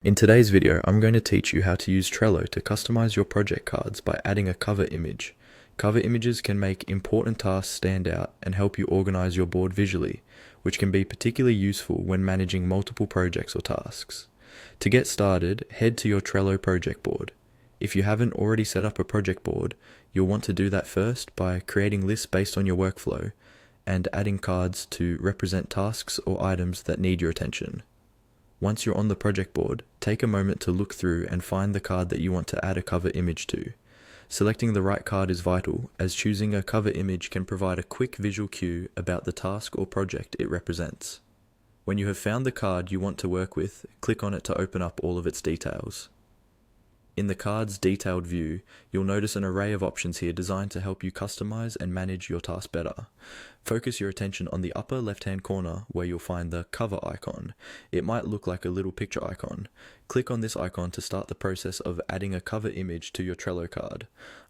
In today's video, I'm going to teach you how to use Trello to customize your project cards by adding a cover image. Cover images can make important tasks stand out and help you organize your board visually, which can be particularly useful when managing multiple projects or tasks. To get started, head to your Trello project board. If you haven't already set up a project board, you'll want to do that first by creating lists based on your workflow and adding cards to represent tasks or items that need your attention. Once you're on the project board, take a moment to look through and find the card that you want to add a cover image to. Selecting the right card is vital, as choosing a cover image can provide a quick visual cue about the task or project it represents. When you have found the card you want to work with, click on it to open up all of its details. In the card's detailed view, you'll notice an array of options here designed to help you customize and manage your task better. Focus your attention on the upper left-hand corner where you'll find the cover icon. It might look like a little picture icon. Click on this icon to start the process of adding a cover image to your Trello card.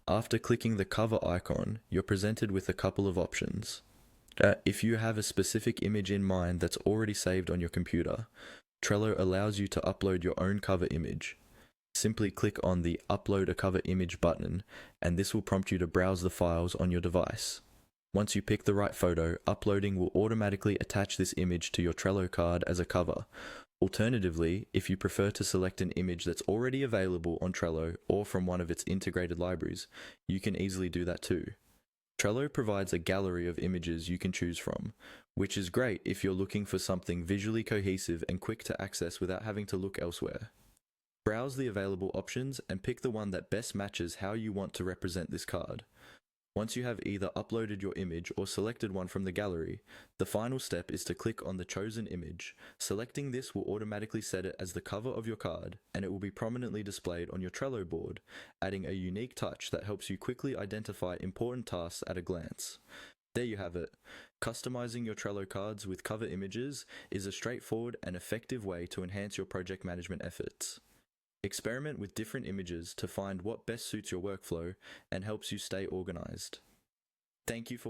After clicking the cover icon, you're presented with a couple of options. If you have a specific image in mind that's already saved on your computer, Trello allows you to upload your own cover image. Simply click on the Upload a Cover Image button, and this will prompt you to browse the files on your device. Once you pick the right photo, uploading will automatically attach this image to your Trello card as a cover. Alternatively, if you prefer to select an image that's already available on Trello or from one of its integrated libraries, you can easily do that too. Trello provides a gallery of images you can choose from, which is great if you're looking for something visually cohesive and quick to access without having to look elsewhere. Browse the available options and pick the one that best matches how you want to represent this card. Once you have either uploaded your image or selected one from the gallery, the final step is to click on the chosen image. Selecting this will automatically set it as the cover of your card, and it will be prominently displayed on your Trello board, adding a unique touch that helps you quickly identify important tasks at a glance. There you have it. Customizing your Trello cards with cover images is a straightforward and effective way to enhance your project management efforts. Experiment with different images to find what best suits your workflow and helps you stay organized. Thank you for